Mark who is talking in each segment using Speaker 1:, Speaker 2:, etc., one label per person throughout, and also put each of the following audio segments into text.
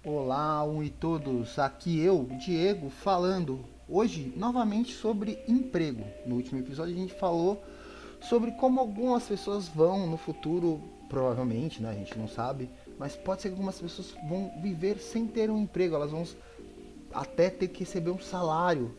Speaker 1: Olá, e todos. Aqui eu, Diego, falando hoje novamente sobre emprego. No último episódio a gente falou sobre como algumas pessoas vão no futuro, provavelmente, né? A gente não sabe, mas pode ser que algumas pessoas vão viver sem ter um emprego. Elas vão até ter que receber um salário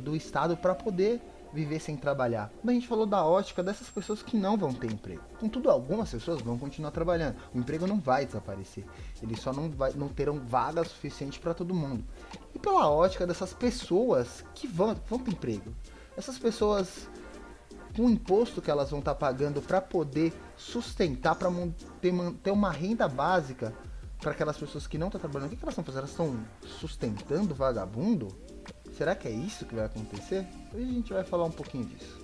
Speaker 1: do Estado para poder viver sem trabalhar. Mas a gente falou da ótica dessas pessoas que não vão ter emprego. Contudo, algumas pessoas vão continuar trabalhando. O emprego não vai desaparecer. Eles só não terão vaga suficiente para todo mundo. E pela ótica dessas pessoas que vão ter emprego. Essas pessoas com o imposto que elas vão estar pagando para poder sustentar, para ter uma renda básica para aquelas pessoas que não estão trabalhando. O que elas estão fazendo? Elas estão sustentando vagabundo? Será que é isso que vai acontecer? Hoje a gente vai falar um pouquinho disso.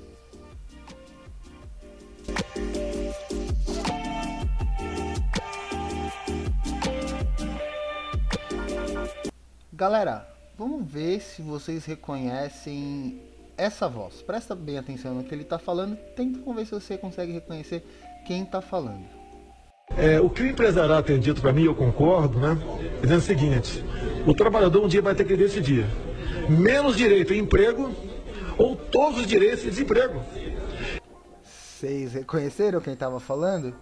Speaker 1: Galera, vamos ver se vocês reconhecem essa voz. Presta bem atenção no que ele está falando. Vamos ver se você consegue reconhecer quem está falando.
Speaker 2: O que o empresariado tem dito para mim, eu concordo, né? Dizendo o seguinte: o trabalhador um dia vai ter que decidir menos direito a emprego ou todos os direitos de desemprego.
Speaker 1: Vocês reconheceram quem estava falando?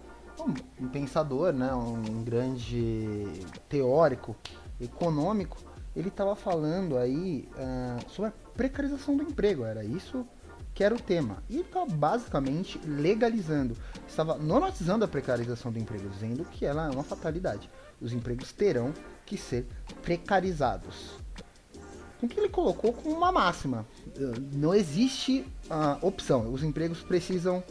Speaker 1: Um pensador, né? Um grande teórico econômico. Ele estava falando aí sobre a precarização do emprego. Era isso que era o tema. E ele estava basicamente legalizando, estava normatizando a precarização do emprego, dizendo que ela é uma fatalidade. Os empregos terão que ser precarizados. O que ele colocou como uma máxima. Não existe opção. Os empregos precisam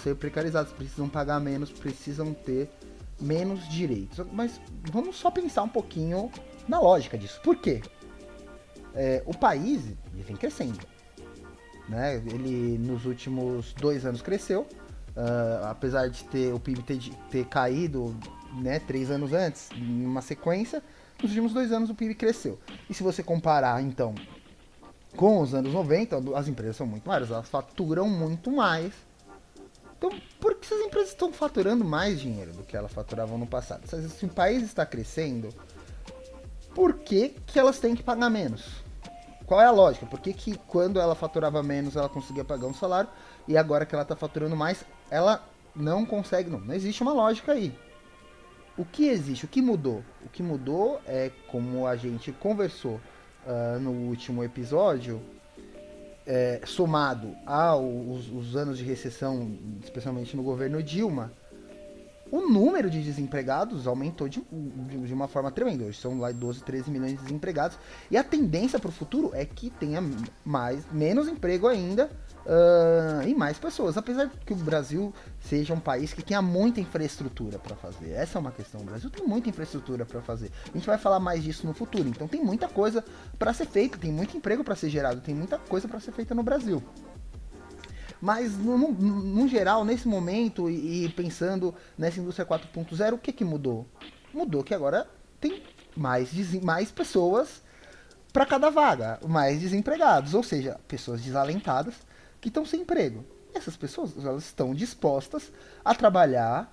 Speaker 1: ser precarizados, precisam pagar menos, precisam ter menos direitos. Mas vamos só pensar um pouquinho na lógica disso. Por quê? O país ele vem crescendo. Né? Ele nos últimos 2 anos cresceu. Apesar de o PIB ter caído, né, 3 anos antes, em uma sequência, nos últimos 2 anos o PIB cresceu. E se você comparar, então, com os anos 90, as empresas são muito maiores, elas faturam muito mais. Então, por que essas empresas estão faturando mais dinheiro do que elas faturavam no passado? Se o país está crescendo, por que elas têm que pagar menos? Qual é a lógica? Por que quando ela faturava menos ela conseguia pagar um salário e agora que ela está faturando mais, ela não consegue? Não existe uma lógica aí. O que existe? O que mudou? O que mudou é, como a gente conversou no último episódio, somado aos anos de recessão, especialmente no governo Dilma, o número de desempregados aumentou de uma forma tremenda. Hoje são lá 12, 13 milhões de desempregados. E a tendência para o futuro é que tenha menos emprego ainda e mais pessoas. Apesar de que o Brasil seja um país que tenha muita infraestrutura para fazer. Essa é uma questão. O Brasil tem muita infraestrutura para fazer. A gente vai falar mais disso no futuro. Então tem muita coisa para ser feita, tem muito emprego para ser gerado, tem muita coisa para ser feita no Brasil. Mas, no geral, nesse momento, e pensando nessa indústria 4.0, o que mudou? Mudou que agora tem mais pessoas para cada vaga, mais desempregados, ou seja, pessoas desalentadas que estão sem emprego. Essas pessoas elas estão dispostas a trabalhar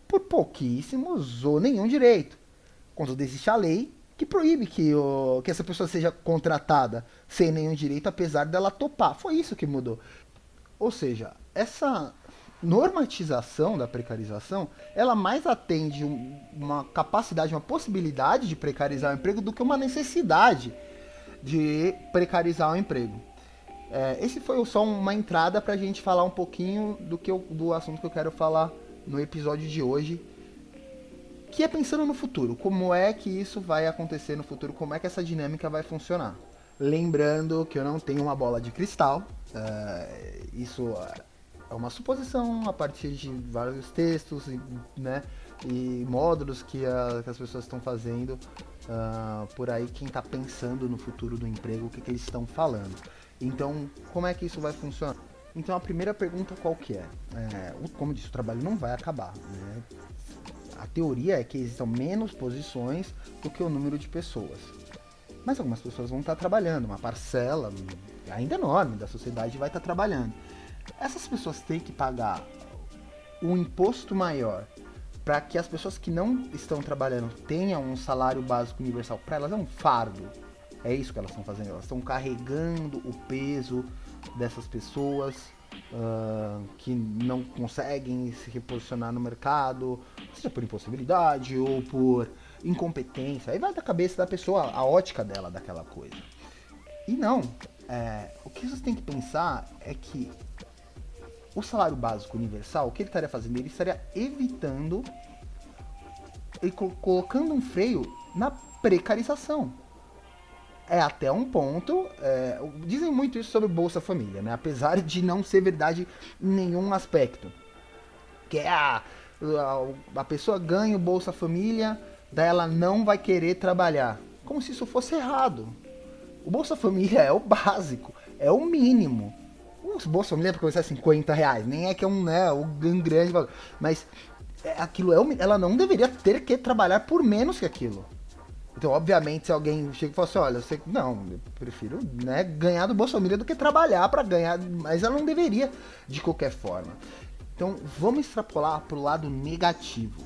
Speaker 1: por pouquíssimos ou nenhum direito. Quando existe a lei que proíbe que essa pessoa seja contratada sem nenhum direito, apesar dela topar. Foi isso que mudou. Ou seja, essa normatização da precarização, ela mais atende uma capacidade, uma possibilidade de precarizar o emprego do que uma necessidade de precarizar o emprego. Esse foi só uma entrada para a gente falar um pouquinho do assunto que eu quero falar no episódio de hoje, que é pensando no futuro. Como é que isso vai acontecer no futuro? Como é que essa dinâmica vai funcionar? Lembrando que eu não tenho uma bola de cristal. Isso é uma suposição a partir de vários textos, né, e módulos que as pessoas estão fazendo por aí, quem está pensando no futuro do emprego, o que eles estão falando. Então, como é que isso vai funcionar? Então, a primeira pergunta qual que é? Como eu disse, o trabalho não vai acabar, né? A teoria é que existam menos posições do que o número de pessoas. Mas algumas pessoas vão estar trabalhando, uma parcela ainda enorme da sociedade vai estar trabalhando. Essas pessoas têm que pagar um imposto maior para que as pessoas que não estão trabalhando tenham um salário básico universal, para elas é um fardo. É isso que elas estão fazendo, elas estão carregando o peso dessas pessoas que não conseguem se reposicionar no mercado, seja por impossibilidade ou por incompetência. Aí vai da cabeça da pessoa, a ótica dela daquela coisa. E não, o que vocês têm que pensar é que o salário básico universal, o que ele estaria fazendo? Ele estaria evitando e colocando um freio na precarização. É até um ponto, dizem muito isso sobre Bolsa Família, né? Apesar de não ser verdade em nenhum aspecto. Que é a pessoa ganha o Bolsa Família, daí ela não vai querer trabalhar. Como se isso fosse errado. O Bolsa Família é o básico, é o mínimo. O Bolsa Família para começar é R$50, nem é que é um grande valor. Mas aquilo ela não deveria ter que trabalhar por menos que aquilo. Então, obviamente, se alguém chega e fala assim, olha, eu prefiro ganhar do Bolsa Família do que trabalhar para ganhar, mas ela não deveria de qualquer forma. Então, vamos extrapolar para o lado negativo.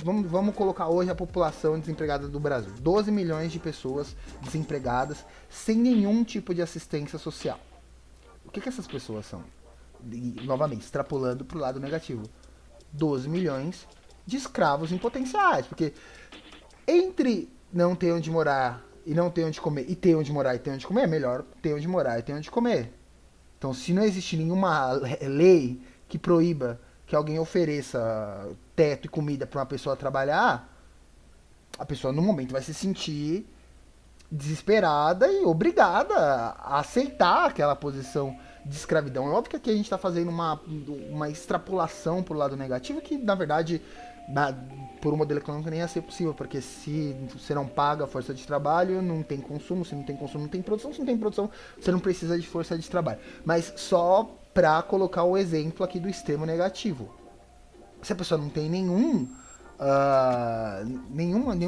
Speaker 1: Vamos colocar hoje a população desempregada do Brasil. 12 milhões de pessoas desempregadas sem nenhum tipo de assistência social. O que essas pessoas são? E, novamente, extrapolando para o lado negativo. 12 milhões de escravos em potenciais, porque entre não ter onde morar e não ter onde comer, e ter onde morar e ter onde comer, é melhor ter onde morar e ter onde comer. Então, se não existe nenhuma lei que proíba que alguém ofereça teto e comida para uma pessoa trabalhar, a pessoa no momento vai se sentir desesperada e obrigada a aceitar aquela posição de escravidão. É óbvio que aqui a gente está fazendo uma extrapolação para o lado negativo, que na verdade por um modelo econômico nem ia ser possível, porque se você não paga a força de trabalho, não tem consumo, se não tem consumo, não tem produção, se não tem produção, você não precisa de força de trabalho. Mas só para colocar o exemplo aqui do extremo negativo. Se a pessoa não tem nenhum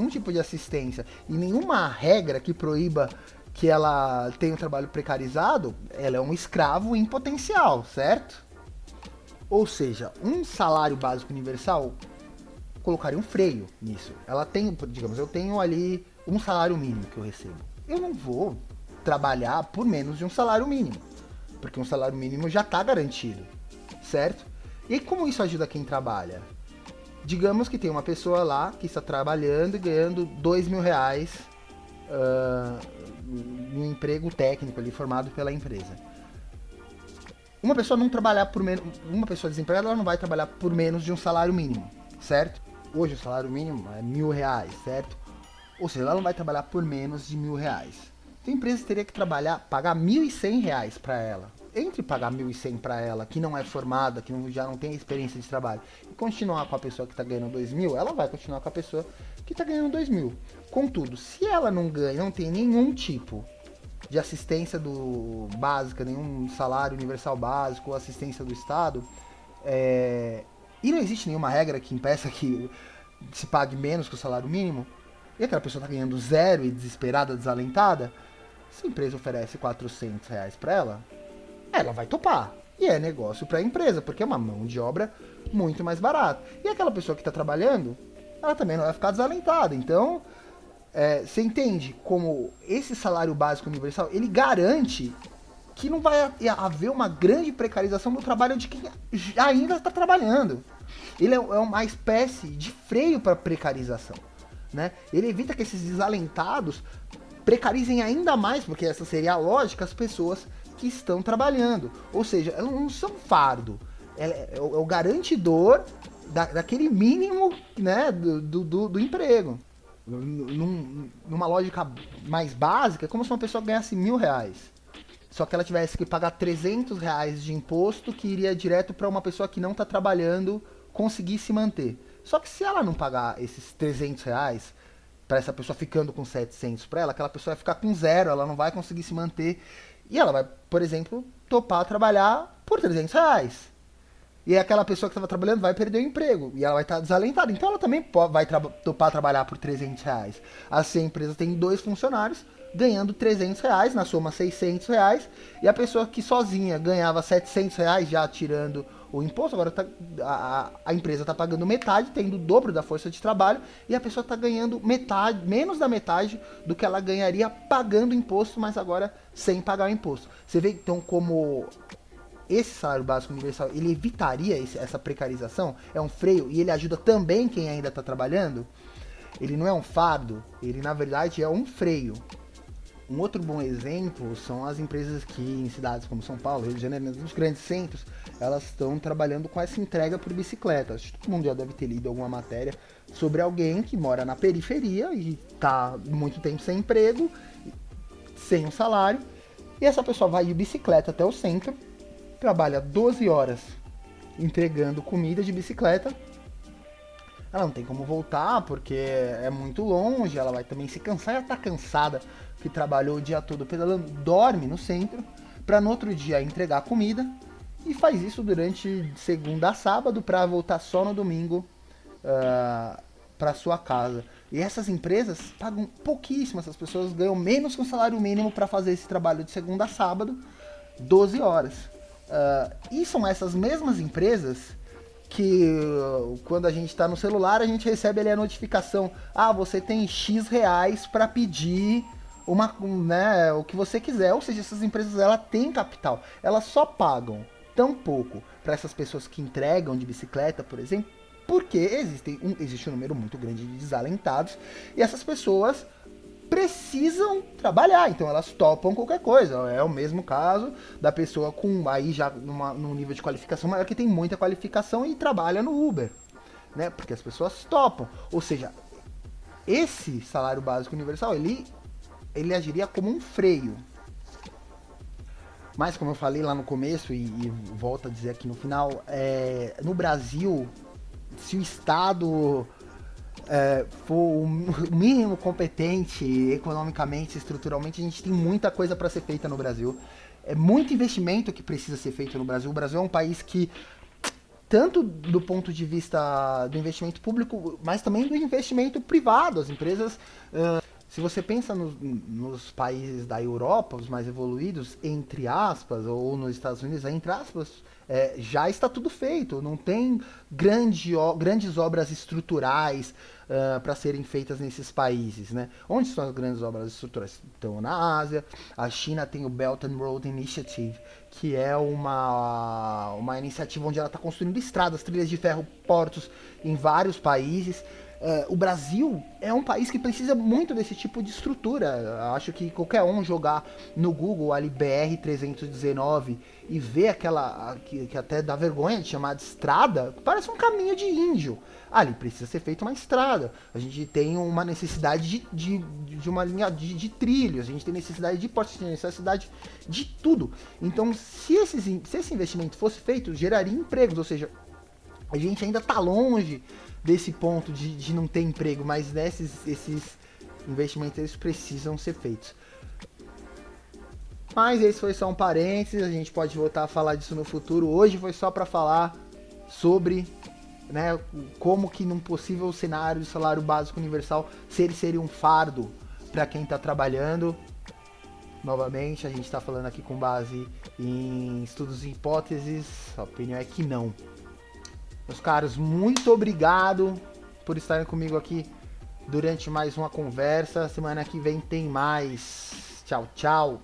Speaker 1: tipo de assistência e nenhuma regra que proíba que ela tenha um trabalho precarizado, ela é um escravo em potencial, certo? Ou seja, um salário básico universal colocaria um freio nisso. Ela tem, digamos, eu tenho ali um salário mínimo que eu recebo. Eu não vou trabalhar por menos de um salário mínimo, porque um salário mínimo já está garantido, certo? E como isso ajuda quem trabalha? Digamos que tem uma pessoa lá que está trabalhando e ganhando R$2.000 no emprego técnico ali formado pela empresa. Uma pessoa não trabalhar por menos, uma pessoa desempregada, ela não vai trabalhar por menos de um salário mínimo, certo? Hoje o salário mínimo é R$1.000, certo? Ou seja, ela não vai trabalhar por menos de R$1.000. Então a empresa teria que pagar R$1.100 para ela. Entre pagar R$1.100 para ela, que não é formada, que já não tem experiência de trabalho, e continuar com a pessoa que está ganhando R$2.000, ela vai continuar com a pessoa que está ganhando R$2.000. Contudo, se ela não ganha, não tem nenhum tipo de assistência básica, nenhum salário universal básico, ou assistência do Estado, e não existe nenhuma regra que impeça que se pague menos que o salário mínimo, e aquela pessoa está ganhando zero e desesperada, desalentada, se a empresa oferece R$400 para ela vai topar. E é negócio para a empresa, porque é uma mão de obra muito mais barata. E aquela pessoa que está trabalhando, ela também não vai ficar desalentada. Então, você entende como esse salário básico universal, ele garante que não vai haver uma grande precarização do trabalho de quem ainda está trabalhando. Ele é uma espécie de freio para a precarização, né? Ele evita que esses desalentados precarizem ainda mais, porque essa seria a lógica, as pessoas que estão trabalhando. Ou seja, elas não são fardo. É o garantidor daquele mínimo, né, do emprego. Numa lógica mais básica, é como se uma pessoa ganhasse R$1.000. Só que ela tivesse que pagar R$300 de imposto, que iria direto para uma pessoa que não está trabalhando conseguir se manter. Só que se ela não pagar esses R$300 para essa pessoa ficando com 700 para ela, aquela pessoa vai ficar com zero, ela não vai conseguir se manter. E ela vai, por exemplo, topar trabalhar por R$300. E aquela pessoa que estava trabalhando vai perder o emprego. E ela vai estar desalentada. Então ela também vai topar trabalhar por R$300. Assim a empresa tem 2 funcionários ganhando R$300, na soma R$600. E a pessoa que sozinha ganhava R$700, já tirando o imposto, agora a empresa está pagando metade, tendo o dobro da força de trabalho, e a pessoa está ganhando metade, menos da metade do que ela ganharia pagando imposto, mas agora sem pagar o imposto. Você vê então como esse salário básico universal, ele evitaria essa precarização? É um freio e ele ajuda também quem ainda está trabalhando? Ele não é um fardo, ele na verdade é um freio. Um outro bom exemplo são as empresas que em cidades como São Paulo, Rio de Janeiro, nos grandes centros, elas estão trabalhando com essa entrega por bicicleta. Acho que todo mundo já deve ter lido alguma matéria sobre alguém que mora na periferia e está muito tempo sem emprego, sem um salário, e essa pessoa vai de bicicleta até o centro, trabalha 12 horas entregando comida de bicicleta. Ela não tem como voltar porque é muito longe, ela vai também se cansar, ela tá cansada, que trabalhou o dia todo pedalando, dorme no centro, para no outro dia entregar comida, e faz isso durante segunda a sábado para voltar só no domingo para sua casa. E essas empresas pagam pouquíssimo, essas pessoas ganham menos que um salário mínimo para fazer esse trabalho de segunda a sábado, 12 horas. E são essas mesmas empresas que quando a gente está no celular, a gente recebe ali a notificação: ah, você tem X reais para pedir o que você quiser. Ou seja, essas empresas, ela têm capital, elas só pagam tão pouco para essas pessoas que entregam de bicicleta, por exemplo, porque existe um número muito grande de desalentados, e essas pessoas precisam trabalhar, então elas topam qualquer coisa. É o mesmo caso da pessoa com aí já num nível de qualificação maior, que tem muita qualificação e trabalha no Uber, né? Porque as pessoas topam. Ou seja, esse salário básico universal, ele agiria como um freio. Mas como eu falei lá no começo e volto a dizer aqui no final, no Brasil, se o Estado for o mínimo competente economicamente, estruturalmente, a gente tem muita coisa para ser feita no Brasil. É muito investimento que precisa ser feito no Brasil. O Brasil é um país que, tanto do ponto de vista do investimento público, mas também do investimento privado, as empresas... Se você pensa nos países da Europa, os mais evoluídos, entre aspas, ou nos Estados Unidos, entre aspas, já está tudo feito. Não tem grandes obras estruturais para serem feitas nesses países, né? Onde estão as grandes obras estruturais? Estão na Ásia. A China tem o Belt and Road Initiative, que é uma iniciativa onde ela está construindo estradas, trilhas de ferro, portos em vários países. O Brasil é um país que precisa muito desse tipo de estrutura. Acho que qualquer um jogar no Google ali BR-319 e ver aquela que até dá vergonha de chamar de estrada, parece um caminho de índio. Ali precisa ser feita uma estrada. A gente tem uma necessidade de uma linha de trilhos, a gente tem necessidade de portos, tem necessidade de tudo. Então, se esse investimento fosse feito, geraria empregos, ou seja, a gente ainda está longe desse ponto de não ter emprego, mas esses investimentos eles precisam ser feitos. Mas esse foi só um parênteses, a gente pode voltar a falar disso no futuro. Hoje foi só para falar sobre, né, como que num possível cenário de salário básico universal, se ele seria um fardo para quem está trabalhando. Novamente, a gente está falando aqui com base em estudos e hipóteses, a opinião é que não. Meus caros, muito obrigado por estarem comigo aqui durante mais uma conversa. Semana que vem tem mais. Tchau, tchau.